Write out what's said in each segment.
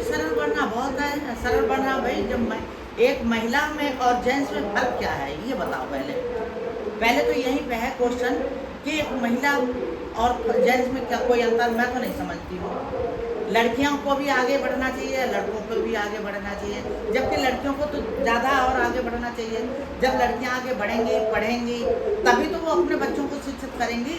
सरल बनना बहुत है। सरल बनना भाई, जब एक महिला में और जेंट्स में फ़र्क क्या है ये बताओ पहले तो यहीं पे है क्वेश्चन कि एक महिला और जेंट्स में क्या कोई अंतर, मैं तो नहीं समझती हूँ। लड़कियों को भी आगे बढ़ना चाहिए, लड़कों को भी आगे बढ़ना चाहिए, जबकि लड़कियों को तो ज़्यादा और आगे बढ़ना चाहिए। जब लड़कियां आगे बढ़ेंगी, पढ़ेंगी, तभी तो वो अपने बच्चों को शिक्षित करेंगी।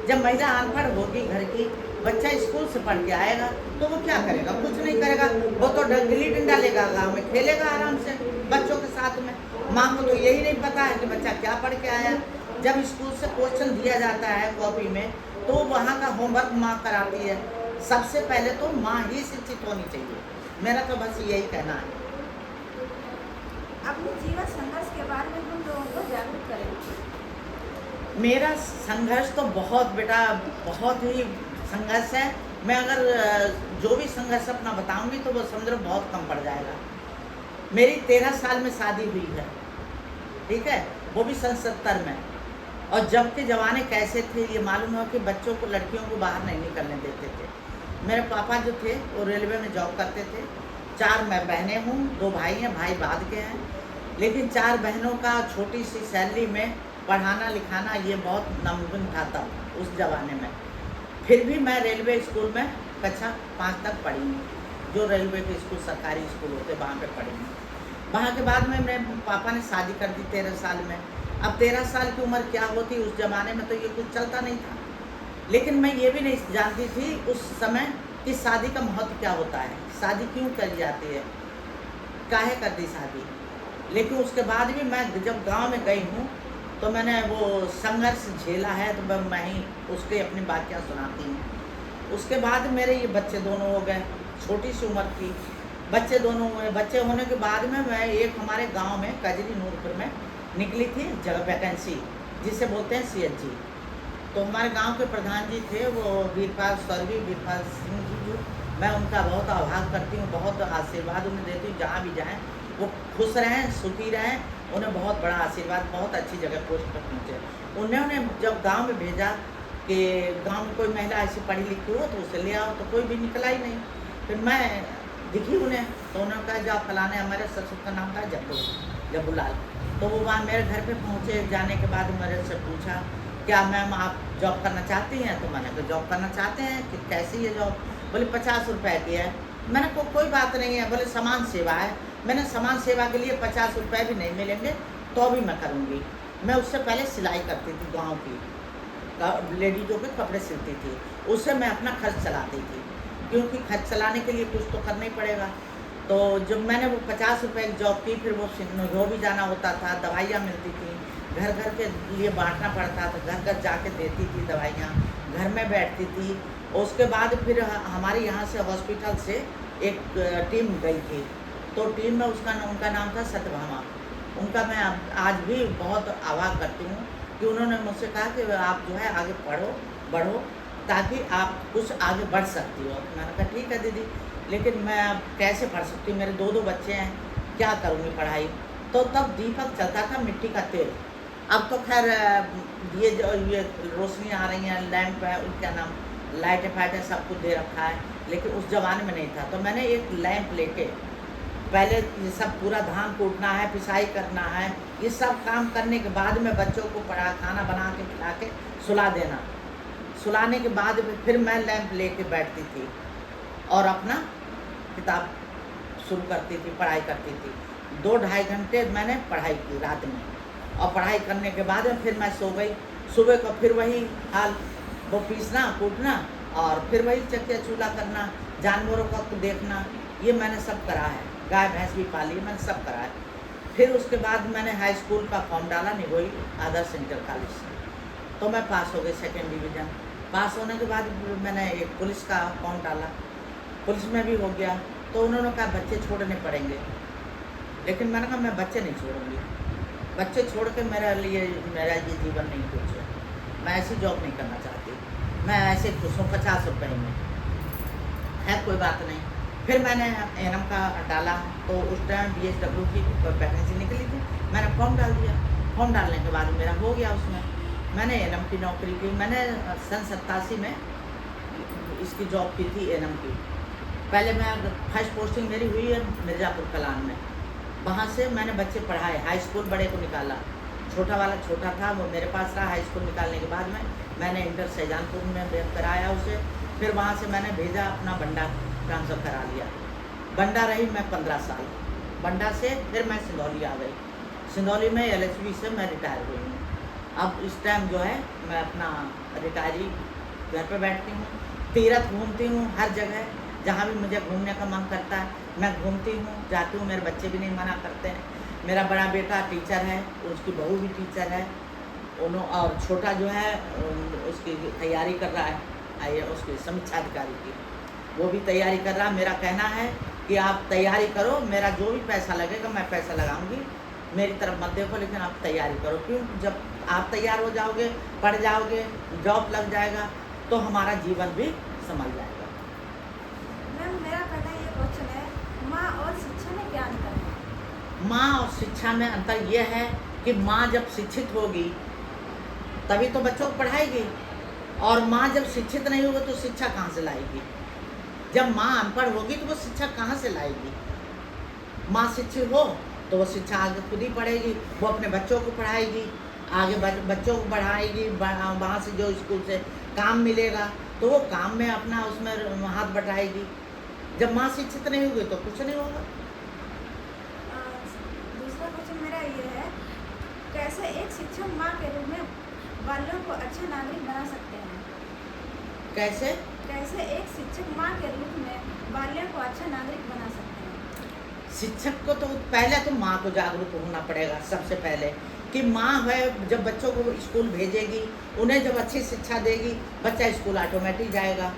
जब महिला अनपढ़ होगी घर की, बच्चा स्कूल से पढ़ के आएगा तो वो क्या करेगा? कुछ नहीं करेगा। वो तो गिल्ली डंडा लेगा, गाँव में खेलेगा आराम से बच्चों के साथ में। माँ को तो यही नहीं पता है कि बच्चा क्या पढ़ के आया। जब स्कूल से क्वेश्चन दिया जाता है कॉपी में, तो वहाँ का होमवर्क माँ कराती है। सबसे पहले तो माँ ही शिक्षित होनी चाहिए, मेरा तो बस यही कहना है। अपने जीवन संघर्ष के बारे में हम लोगों को जागरूक करें। मेरा संघर्ष तो बहुत बेटा, बहुत ही संघर्ष है। मैं अगर जो भी संघर्ष अपना बताऊंगी तो वो समझ लो बहुत कम पड़ जाएगा। मेरी 13 साल में शादी हुई है, ठीक है, वो भी सन 70 में। और जब के ज़माने कैसे थे ये मालूम हो कि बच्चों को, लड़कियों को बाहर नहीं निकलने देते थे। मेरे पापा जो थे वो रेलवे में जॉब करते थे। 4 मैं बहनें हूँ, 2 भाई हैं, भाई बाद के हैं। लेकिन 4 बहनों का छोटी सी सैलरी में पढ़ाना लिखाना ये बहुत नामुमकिन था तब उस ज़माने में। फिर भी मैं रेलवे स्कूल में कक्षा 5 तक पढ़ी हूँ, जो रेलवे के स्कूल सरकारी स्कूल होते वहाँ पे पढ़ी हूँ। वहाँ के बाद में मेरे पापा ने शादी कर दी 13 साल में। अब 13 साल की उम्र क्या होती उस ज़माने में, तो ये कुछ चलता नहीं था। लेकिन मैं ये भी नहीं जानती थी उस समय कि शादी का महत्व क्या होता है, शादी क्यों करी जाती है, काहे कर दी शादी। लेकिन उसके बाद भी मैं जब गांव में गई हूँ तो मैंने वो संघर्ष झेला है, तो मैं ही उसके अपनी बातें सुनाती हूँ। उसके बाद मेरे ये बच्चे दोनों हो गए, छोटी सी उम्र की बच्चे दोनों हुए। बच्चे होने के बाद में मैं एक हमारे गांव में कजरी नूरपुर में निकली थी जगह वैकेंसी, जिसे बोलते हैं CHG। तो हमारे गांव के प्रधान जी थे वो वीरपाल, स्वर्गीय वीरपाल सिंह जी, जो मैं उनका बहुत आभार करती हूँ, बहुत आशीर्वाद उन्हें देती हूँ। जहाँ भी जाएँ वो खुश रहें, सुखी रहें, उन्हें बहुत बड़ा आशीर्वाद, बहुत अच्छी जगह पोस्ट पर पहुँचे। उन्होंने जब गांव में भेजा कि गांव में कोई महिला ऐसी पढ़ी लिखी हो तो उसे ले आओ, तो कोई भी निकला ही नहीं। फिर मैं दिखी उन्हें, तो उन्होंने कहा जाओ फलाने, हमारे ससुर का नाम था जब्बूलाल। तो वो वहाँ मेरे घर पे पहुँचे। जाने के बाद मेरे से पूछा क्या मैम आप जॉब करना चाहती हैं? तो मैंने कहा जॉब करना चाहते हैं, कि कैसी है जॉब? बोले 50 रुपये की है। मैंने कहा कोई बात नहीं है। बोले समान सेवा है। मैंने समान सेवा के लिए 50 रुपये भी नहीं मिलेंगे तो भी मैं करूँगी। मैं उससे पहले सिलाई करती थी, गाँव की लेडीज़ों के कपड़े सिलती थी, उससे मैं अपना खर्च चलाती थी, क्योंकि खर्च चलाने के लिए कुछ तो करना ही पड़ेगा। तो जब मैंने वो 50 रुपये की जॉब की, फिर वो भी जाना होता था, दवाइयाँ मिलती थी, घर घर के लिए बांटना पड़ता था, घर घर जाके देती थी दवाइयाँ, घर में बैठती थी। उसके बाद फिर हमारे यहाँ से हॉस्पिटल से एक टीम गई थी, तो टीम में उनका नाम था सत्यभामा। उनका मैं आज भी बहुत आभार करती हूँ कि उन्होंने मुझसे कहा कि आप जो है आगे बढ़ो ताकि आप कुछ आगे बढ़ सकती हो। मैंने कहा ठीक है दीदी, लेकिन मैं अब कैसे पढ़ सकती हूँ, मेरे 2 बच्चे हैं, क्या करूँगी पढ़ाई। तो तब दीपक चलता था मिट्टी का तेल। अब तो खैर ये रोशनी आ रही हैं, लैंप है, उनका नाम लाइट फाइट है, सब कुछ दे रखा है, लेकिन उस ज़माने में नहीं था। तो मैंने एक लैंप लेके पहले ये सब पूरा धान कूटना है, पिसाई करना है, ये सब काम करने के बाद में बच्चों को खाना बना के खिला के सुला देना। सुलाने के बाद फिर मैं लैंप लेके बैठती थी और अपना किताब शुरू करती थी, पढ़ाई करती थी। 2-2.5 घंटे मैंने पढ़ाई की रात में, और पढ़ाई करने के बाद में फिर मैं सो गई। सुबह को फिर वही हाल, वो पीसना कूटना और फिर वही चक्किया चूल्हा करना, जानवरों को देखना, ये मैंने सब करा है। गाय भैंस भी पाली, मैंने सब करा है। फिर उसके बाद मैंने हाई स्कूल का फॉर्म डाला निगोई आदर्श इंटर कॉलेज से, तो मैं पास हो गई 2nd डिवीज़न। पास होने के बाद मैंने एक पुलिस का फॉर्म डाला, पुलिस में भी हो गया। तो उन्होंने कहा बच्चे छोड़ने पड़ेंगे, लेकिन मैंने कहा मैं बच्चे नहीं छोड़ूंगी, बच्चे छोड़ के मेरा ये जीवन नहीं कुछ है, मैं ऐसी जॉब नहीं करना चाहती, मैं ऐसे खुश हूँ 50 रुपये में है, कोई बात नहीं। फिर मैंने एनएम का डाला, तो उस टाइम BSW की वैकेंसी निकली थी, मैंने फॉर्म डाल दिया। फॉर्म डालने के बाद मेरा हो गया, उसमें मैंने एनएम की नौकरी की। मैंने सन 87 में इसकी जॉब की थी एनएम की, पहले मैं फर्स्ट पोस्टिंग मेरी हुई है मिर्ज़ापुर कलान में। वहाँ से मैंने बच्चे पढ़ाए, हाई स्कूल बड़े को निकाला, छोटा वाला छोटा था वो मेरे पास रहा। हाई स्कूल निकालने के बाद में मैंने इंटर शाहजहानपुर में कराया उसे। फिर वहाँ से मैंने भेजा अपना बंडा ट्रांसफ़र करा लिया। बंडा रही मैं 15 साल। बंडा से फिर मैं सिंधौली आ गई। सिंधौली में LHB से मैं रिटायर हुई हूँ। अब इस टाइम जो है मैं अपना रिटायरी घर पे बैठती हूँ, तीर्थ घूमती हूँ हर जगह, जहाँ भी मुझे घूमने का मन करता है मैं घूमती हूँ, जाती हूँ। मेरे बच्चे भी नहीं मना करते हैं। मेरा बड़ा बेटा टीचर है, उसकी बहू भी टीचर है, और छोटा जो है उसकी तैयारी कर रहा है उसकी समीक्षा अधिकारी की, वो भी तैयारी कर रहा है। मेरा कहना है कि आप तैयारी करो, मेरा जो भी पैसा लगेगा मैं पैसा लगाऊंगी, मेरी तरफ मत देखो, लेकिन आप तैयारी करो। क्यों? जब आप तैयार हो जाओगे, पढ़ जाओगे, जॉब लग जाएगा तो हमारा जीवन भी संभल जाएगा। मैम मेरा पहला ये क्वेश्चन है, माँ और शिक्षा में क्या अंतर है? माँ और शिक्षा में अंतर यह है कि माँ जब शिक्षित होगी तभी तो बच्चों को पढ़ाएगी, और माँ जब शिक्षित नहीं होगी तो शिक्षा कहाँ से लाएगी? जब माँ अनपढ़ होगी तो वो शिक्षा कहाँ से लाएगी? माँ शिक्षित हो तो वो शिक्षा आगे खुद ही पढ़ेगी, वो अपने बच्चों को पढ़ाएगी, आगे बच्चों को बढ़ाएगी। वहाँ से जो स्कूल से काम मिलेगा तो वो काम में अपना उसमें हाथ बटाएगी। जब माँ शिक्षित नहीं होगी तो कुछ नहीं होगा। दूसरा क्वेश्चन मेरा ये है, कैसे एक शिक्षक माँ के रूप में बालियों को अच्छा नागरिक बना सकते हैं? कैसे? कैसे एक शिक्षक माँ के रूप में बालियों को अच्छा नागरिक बना सकते हैं? शिक्षक को तो पहले तो माँ को जागरूक होना पड़ेगा सबसे पहले, कि माँ है जब बच्चों को स्कूल भेजेगी, उन्हें जब अच्छी शिक्षा देगी, बच्चा स्कूल ऑटोमेटिक जाएगा।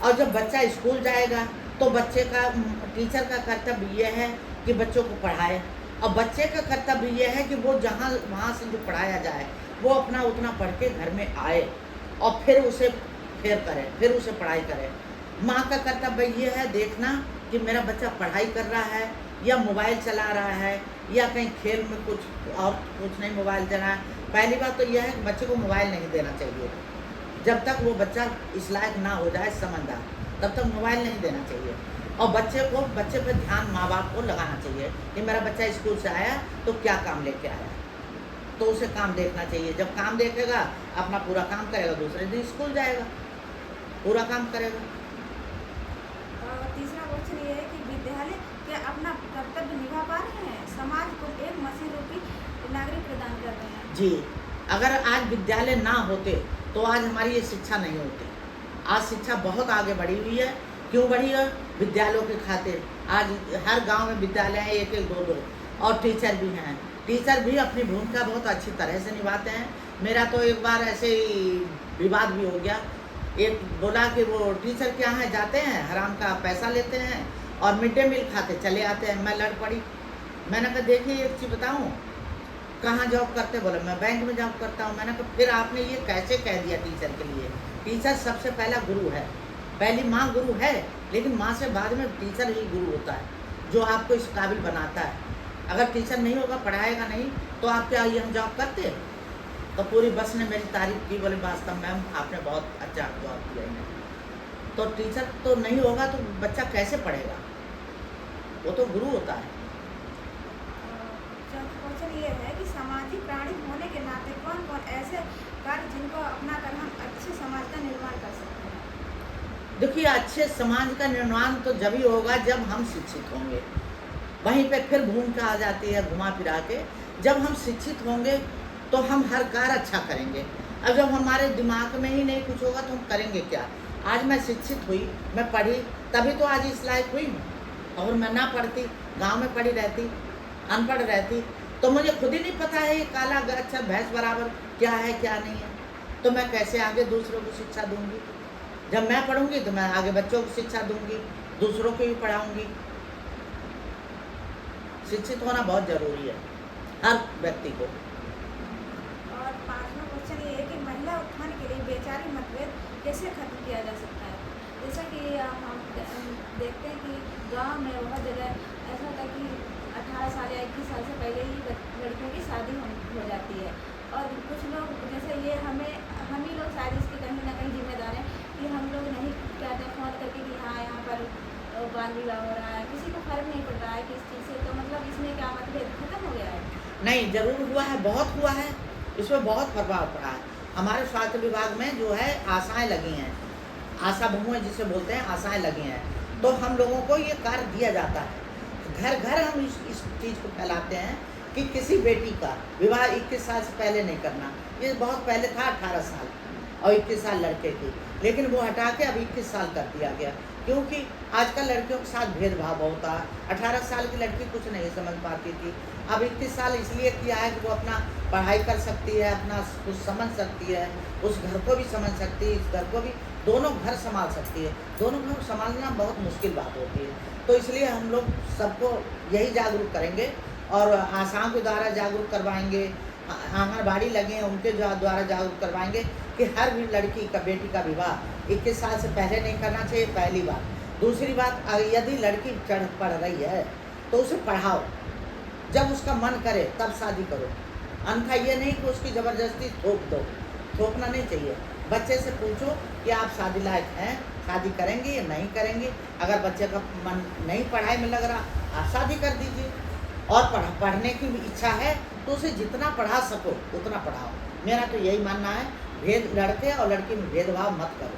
और जब बच्चा स्कूल जाएगा तो बच्चे का टीचर का कर्तव्य यह है कि बच्चों को पढ़ाए, और बच्चे का कर्तव्य यह है कि वो जहाँ वहाँ से जो पढ़ाया जाए वो अपना उतना पढ़ के घर में आए और फिर उसे करे, फिर उसे पढ़ाई करे। माँ का कर्तव्य यह है देखना कि मेरा बच्चा पढ़ाई कर रहा है या मोबाइल चला रहा है या कहीं खेल में कुछ नहीं मोबाइल चला है। पहली बात तो यह है कि बच्चे को मोबाइल नहीं देना चाहिए। जब तक वो बच्चा इस लायक ना हो जाए समझदार, तब तक मोबाइल नहीं देना चाहिए। और बच्चे पर ध्यान माँ बाप को लगाना चाहिए कि मेरा बच्चा स्कूल से आया तो क्या काम लेके आया, तो उसे काम देखना चाहिए। जब काम देखेगा अपना पूरा काम करेगा, दूसरे दिन स्कूल जाएगा, पूरा काम करेगा। तीसरा क्वेश्चन ये है कि विद्यालय क्या अपना कर्तव्य निभा पा रहे हैं, समाज को एक मसीह रूपी नागरिक प्रदान कर रहे हैं? जी, अगर आज विद्यालय ना होते तो आज हमारी ये शिक्षा नहीं होती। आज शिक्षा बहुत आगे बढ़ी हुई है। क्यों बढ़ी है? विद्यालयों के खातिर। आज हर गांव में विद्यालय है, एक एक दो दो, और टीचर भी हैं। टीचर भी अपनी भूमिका बहुत अच्छी तरह से निभाते हैं। मेरा तो एक बार ऐसे ही विवाद भी हो गया। एक बोला कि वो टीचर क्या है, जाते हैं हराम का पैसा लेते हैं और मिड डे मील खाते चले आते हैं। मैं लड़ पड़ी। मैंने कहा देखिए एक चीज़ बताऊँ, कहाँ जॉब करते? बोले मैं बैंक में जॉब करता हूँ। मैंने कहा फिर आपने ये कैसे कह दिया टीचर के लिए? टीचर सबसे पहला गुरु है, पहली माँ गुरु है, लेकिन माँ से बाद में टीचर ही गुरु होता है, जो आपको इस काबिल बनाता है। अगर टीचर नहीं होगा, पढ़ाएगा नहीं, तो आप क्या यहाँ जॉब करते? तो पूरी बस ने मेरी तारीफ की, बोले वास्तव मैम आपने बहुत अच्छा जॉब किया है। तो टीचर तो नहीं होगा तो बच्चा कैसे पढ़ेगा? वो तो गुरु होता है। चौथा क्वेश्चन ये है कि सामाजिक प्राणी होने के नाते कौन कौन ऐसे कार्य जिनको अपनाकर हम अच्छे समाज का निर्माण कर सकते हैं? देखिए, अच्छे समाज का निर्माण तो जब ही होगा जब हम शिक्षित होंगे। वहीं पे फिर भूमिका आ जाती है घुमा फिरा के। जब हम शिक्षित होंगे तो हम हर कार्य अच्छा करेंगे। अब जब हमारे दिमाग में ही नहीं कुछ होगा तो हम करेंगे क्या? आज मैं शिक्षित हुई, मैं पढ़ी, तभी तो आज इस लायक हुई हूँ। और मैं ना पढ़ती, गांव में पढ़ी रहती, अनपढ़ रहती, तो मुझे खुद ही नहीं पता है ये काला अक्षर भैंस बराबर क्या है क्या नहीं है, तो मैं कैसे आगे दूसरों को शिक्षा दूंगी? जब मैं पढ़ूंगी तो मैं आगे बच्चों को शिक्षा दूंगी, दूसरों को भी पढ़ाऊंगी। शिक्षित होना बहुत जरूरी है हर व्यक्ति को। और पांचवा क्वेश्चन ये है कि महिला उत्थान के लिए वैचारिक मतभेद कैसे खत्म किया जा सकता है? जैसा कि हम देखते हैं कि गांव में बहुत जगह ऐसा होता है कि 18 साल या 21 साल से पहले ही लड़कियों की शादी हो जाती है। और कुछ लोग जैसे ये हम ही लोग शायद इसके कहीं ना कहीं जिम्मेदार हैं कि हम लोग नहीं कहते फ़ोन करके कि हाँ यहाँ पर बाल विवाह हो रहा है, किसी को फर्क नहीं पड़ रहा है कि इस चीज़ से, तो मतलब इसमें क्या मतभेद खत्म हो गया है? नहीं, ज़रूर हुआ है, बहुत हुआ है, इसमें बहुत प्रभाव पड़ा है। हमारे स्वास्थ्य विभाग में जो है आशाएँ लगी हैं, आशा बहुएँ जिसे बोलते हैं, आशाएँ लगी हैं। तो हम लोगों को ये कार्य दिया जाता है। घर-घर हम इस चीज़ को फैलाते हैं कि किसी बेटी का विवाह 21 साल से पहले नहीं करना। ये बहुत पहले था 18 साल और 21 साल लड़के की, लेकिन वो हटा के अब 21 साल कर दिया गया, क्योंकि आजकल लड़कियों के साथ भेदभाव होता है। 18 साल की लड़की कुछ नहीं समझ पाती थी, अब 21 साल इसलिए किया है कि वो अपना पढ़ाई कर सकती है, अपना कुछ समझ सकती है, उस घर को भी समझ सकती है, इस घर को भी, दोनों घर संभाल सकती है। दोनों घर संभालना बहुत मुश्किल बात होती है, तो इसलिए हम लोग सबको यही जागरूक करेंगे और आशाओं के द्वारा जागरूक करवाएंगे, आंगनबाड़ी लगे हैं उनके द्वारा जागरूक करवाएंगे कि हर भी लड़की का, बेटी का विवाह 21 साल से पहले नहीं करना चाहिए, पहली बात। दूसरी बात, यदि लड़की पढ़ रही है तो उसे पढ़ाओ, जब उसका मन करे तब शादी करो, अन्यथा ये नहीं कि उसकी ज़बरदस्ती थोप दो, थोपना नहीं चाहिए। बच्चे से पूछो कि आप शादी लायक हैं, शादी करेंगे या नहीं करेंगे। अगर बच्चे का मन नहीं पढ़ाई में लग रहा, आप शादी कर दीजिए, और पढ़ने की भी इच्छा है तो उसे जितना पढ़ा सको उतना पढ़ाओ। मेरा तो यही मानना है, लड़के और लड़की में भेदभाव मत करो।